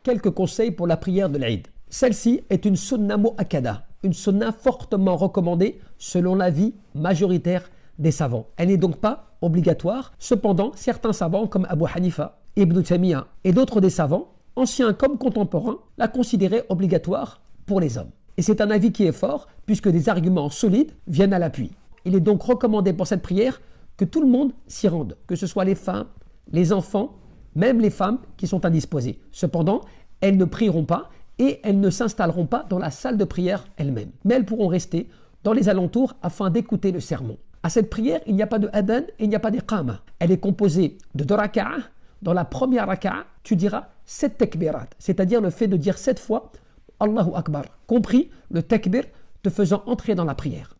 quelques conseils pour la prière de l'Eid. Celle-ci est une sunna mu'akkada, une sunna fortement recommandée selon l'avis majoritaire des savants. Elle n'est donc pas obligatoire. Cependant, certains savants comme Abu Hanifa, Ibn Taymiyyah et d'autres des savants, anciens comme contemporains, la considéraient obligatoire pour les hommes. Et c'est un avis qui est fort puisque des arguments solides viennent à l'appui. Il est donc recommandé pour cette prière que tout le monde s'y rende, que ce soit les femmes, les enfants, même les femmes qui sont indisposées. Cependant, elles ne prieront pas et elles ne s'installeront pas dans la salle de prière elles-mêmes. Mais elles pourront rester dans les alentours afin d'écouter le sermon. À cette prière, il n'y a pas de adhan et il n'y a pas d'iqama. Elle est composée de 2 raka'ah. Dans la première raka'a, tu diras 7 takbirat, c'est-à-dire le fait de dire 7 fois Allahu Akbar, compris le takbir te faisant entrer dans la prière.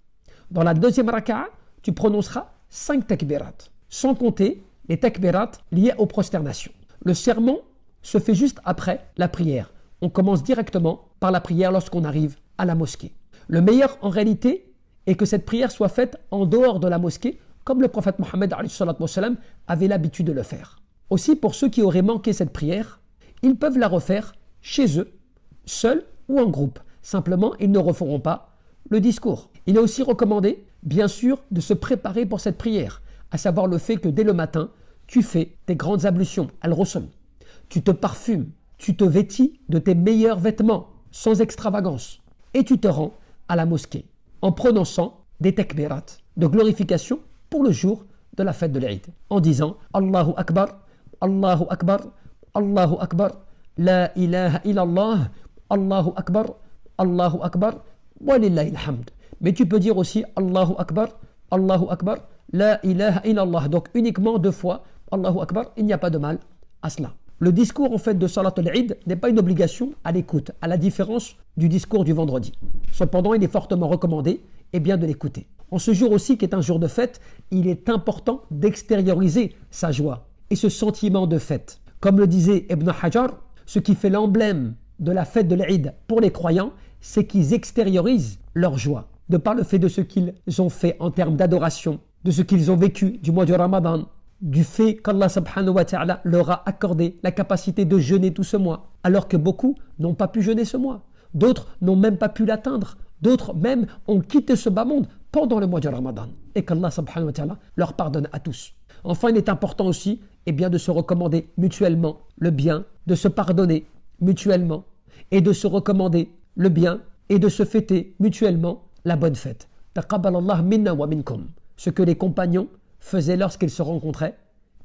Dans la deuxième raka'a, tu prononceras 5 takbirat, sans compter les takbirat liés aux prosternations. Le sermon se fait juste après la prière. On commence directement par la prière lorsqu'on arrive à la mosquée. Le meilleur en réalité est que cette prière soit faite en dehors de la mosquée, comme le prophète Mohammed avait l'habitude de le faire. Aussi, pour ceux qui auraient manqué cette prière, ils peuvent la refaire chez eux, seuls ou en groupe. Simplement, ils ne referont pas le discours. Il est aussi recommandé, bien sûr, de se préparer pour cette prière, à savoir le fait que dès le matin, tu fais tes grandes ablutions, al-ghusl, tu te parfumes, tu te vêtis de tes meilleurs vêtements, sans extravagance, et tu te rends à la mosquée, en prononçant des takbirat de glorification pour le jour de la fête de l'Eid, en disant Allahu Akbar, Allahu Akbar, Allahu Akbar, La ilaha illallah, Allahu Akbar, wa lillahi alhamd. Mais tu peux dire aussi Allahu Akbar, La ilaha illallah. Donc uniquement 2 fois Allahu Akbar, il n'y a pas de mal à cela. Le discours en fait de Salat al-Eid n'est pas une obligation à l'écoute, à la différence du discours du vendredi. Cependant, il est fortement recommandé de l'écouter. En ce jour aussi qui est un jour de fête, il est important d'extérioriser sa joie et ce sentiment de fête. Comme le disait Ibn Hajar, ce qui fait l'emblème de la fête de l'Eid pour les croyants, c'est qu'ils extériorisent leur joie, de par le fait de ce qu'ils ont fait en termes d'adoration, de ce qu'ils ont vécu du mois du Ramadan, du fait qu'Allah subhanahu wa ta'ala leur a accordé la capacité de jeûner tout ce mois, alors que beaucoup n'ont pas pu jeûner ce mois. D'autres n'ont même pas pu l'atteindre. D'autres même ont quitté ce bas monde pendant le mois du Ramadan. Et qu'Allah subhanahu wa ta'ala leur pardonne à tous. Enfin, il est important aussi de se recommander mutuellement le bien, de se pardonner mutuellement et de se recommander le bien et de se fêter mutuellement la bonne fête. Taqabbalallah minna wa minkum. Ce que les compagnons faisaient lorsqu'ils se rencontraient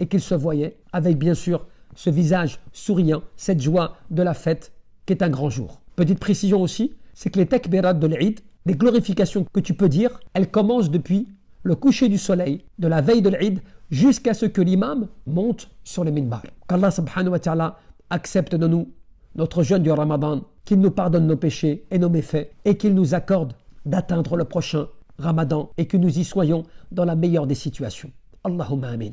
et qu'ils se voyaient avec bien sûr ce visage souriant, cette joie de la fête qui est un grand jour. Petite précision aussi, c'est que les takbirat de l'Eid, les glorifications que tu peux dire, elles commencent depuis le coucher du soleil de la veille de l'Eid jusqu'à ce que l'imam monte sur le minbar. Qu'Allah subhanahu wa ta'ala accepte de nous notre jeûne du Ramadan, qu'il nous pardonne nos péchés et nos méfaits et qu'il nous accorde d'atteindre le prochain Ramadan et que nous y soyons dans la meilleure des situations. Allahumma amin.